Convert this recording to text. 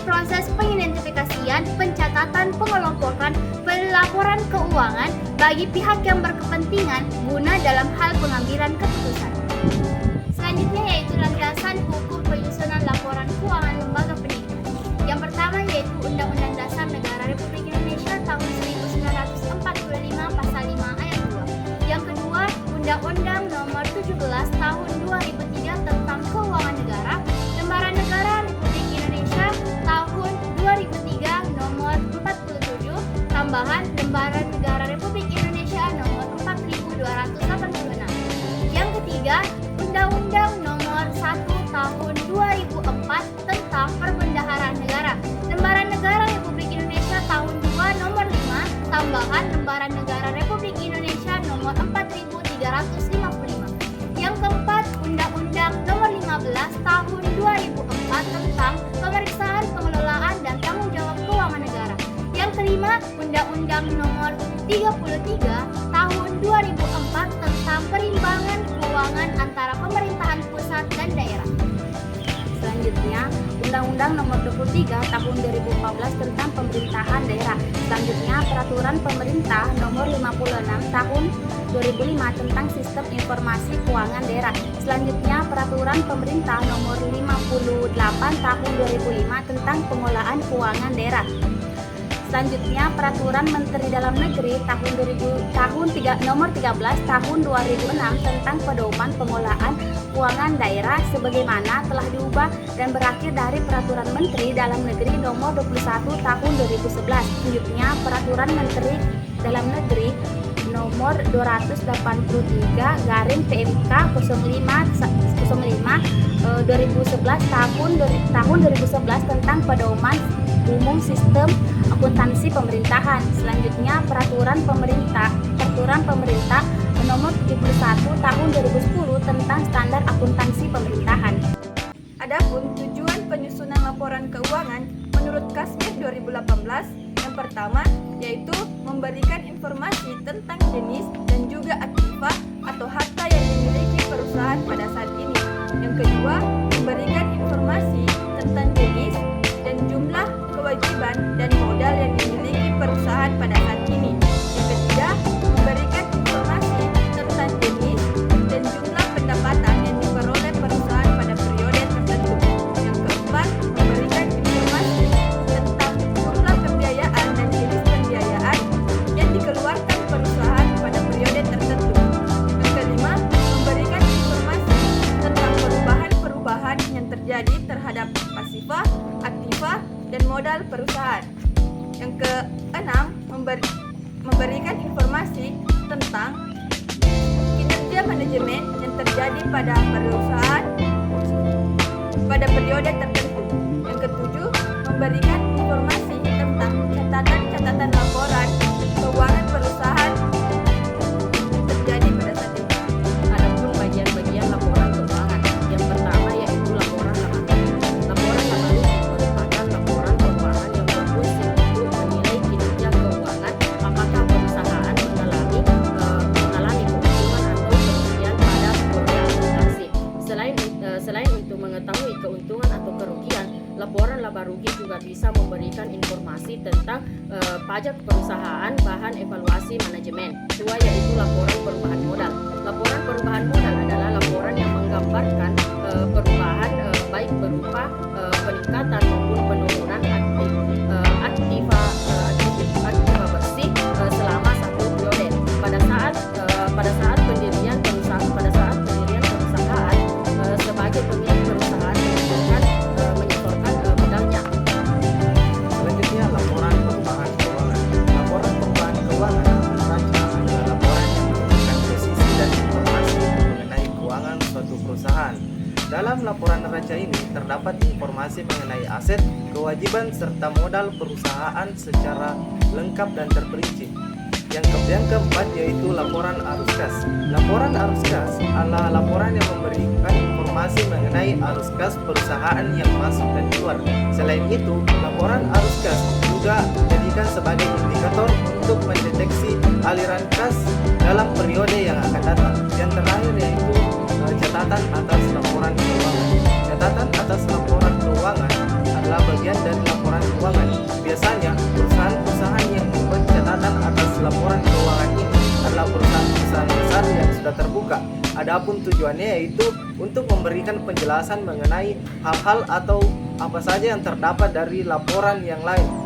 proses pengidentifikasian, pencatatan, pengelompokan, pelaporan keuangan bagi pihak yang berkepentingan guna dalam hal pengambilan keputusan. Selanjutnya yaitu landasan hukum penyusunan laporan keuangan lembaga pendidikan. Yang pertama yaitu Undang-Undang Dasar Negara Republik Indonesia tahun 1945 Pasal 5 Ayat 2. Yang kedua, Undang-Undang Nomor 17 Tahun 2003 tentang Keuangan Negara, Lembaran Negara Republik Indonesia tahun 2003 Nomor 47, tambahan Lembaran Negara Republik Indonesia Nomor 4286. Yang ketiga, Undang-Undang Nomor 1 Tahun 2004 tentang Perbendaharaan Negara, Lembaran Negara Republik Indonesia tahun 2 Nomor 5, tambahan Lembaran Negara Republik Indonesia Nomor 4355. Yang keempat, Undang-Undang Nomor 15 Tahun 2004 tentang Pemeriksaan, Pengelolaan, dan Tanggung Jawab Keuangan Negara. Yang kelima, Undang-Undang Nomor 33 Tahun 2004 tentang Perimbangan Keuangan antara pemerintahan pusat dan daerah. Selanjutnya, Undang-Undang Nomor 23 Tahun 2014 tentang Pemerintahan Daerah. Selanjutnya, Peraturan Pemerintah Nomor 56 Tahun 2005 tentang Sistem Informasi Keuangan Daerah. Selanjutnya, Peraturan Pemerintah Nomor 58 Tahun 2005 tentang Pengelolaan Keuangan Daerah. Selanjutnya, Peraturan Menteri Dalam Negeri Nomor 13 Tahun 2006 tentang Pedoman Pengelolaan Keuangan Daerah sebagaimana telah diubah dan berakhir dari Peraturan Menteri Dalam Negeri Nomor 21 Tahun 2011. Selanjutnya, Peraturan Menteri Dalam Negeri Nomor 283/PMK 05 2011 tahun 2011 tentang Pedoman Umum Sistem Akuntansi Pemerintahan. Selanjutnya, Peraturan Pemerintah Nomor 71 Tahun 2010 tentang Standar Akuntansi Pemerintahan. Adapun tujuan penyusunan laporan keuangan menurut Kasmir 2018 yang pertama yaitu memberikan informasi tentang jenis dan juga aktiva atau harta yang dimiliki perusahaan pada saat ini. Yang kedua, memberikan informasi tentang jenis dan jumlah kewajiban dan modal yang dimiliki perusahaan pada saat ini. Yang ketiga, memberikan informasi tentang jenis dan jumlah pendapatan yang diperoleh perusahaan pada periode tertentu. Yang keempat, memberikan informasi tentang jumlah pembiayaan dan jenis pembiayaan yang dikeluarkan perusahaan pada periode tertentu. Yang kelima, memberikan informasi tentang perubahan-perubahan yang terjadi terhadap pasifa, aktiva, dan modal perusahaan. Yang keenam, memberikan informasi tentang kinerja manajemen yang terjadi pada perusahaan pada periode tertentu. Yang ketujuh, memberikan informasi tentang catatan-catatan laporan keuangan perusahaan terjadi pada saat ini. Adapun bagian-bagian laporan keuangan, yang pertama yaitu laporan laba rugi. Laporan laba rugi merupakan laporan keuangan yang berfungsi untuk menilai kinerja keuangan apakah perusahaan mengalami keuntungan atau kerugian pada periode akuntansi. Selain untuk mengetahui keuntungan atau kerugian, laporan laba rugi juga bisa memberikan informasi tentang pajak perusahaan, bahan evaluasi manajemen. Kedua yaitu laporan perubahan modal. Laporan perubahan modal adalah laporan yang menggambarkan perubahan baik berupa peningkatan maupun penurunan aktiva bersih selama satu periode. Pada saat pendirian perusahaan sebagai pemilik perusahaan menyetorkan modalnya. Selanjutnya, laporan perubahan keuangan. Laporan perubahan keuangan adalah laporan yang menunjukkan posisi dan informasi mengenai keuangan suatu perusahaan. Dalam laporan neraca ini terdapat informasi mengenai aset, kewajiban, serta modal perusahaan secara lengkap dan terperinci. Yang keempat yaitu laporan arus kas. Laporan arus kas adalah laporan yang memberikan informasi mengenai arus kas perusahaan yang masuk dan keluar. Selain itu, laporan arus kas juga dijadikan sebagai indikator untuk mendeteksi aliran kas dalam periode yang akan datang. Yang terakhir yaitu catatan atas laporan keuangan. Catatan atas laporan keuangan adalah bagian dari laporan Adapun tujuannya yaitu untuk memberikan penjelasan mengenai hal-hal atau apa saja yang terdapat dari laporan yang lain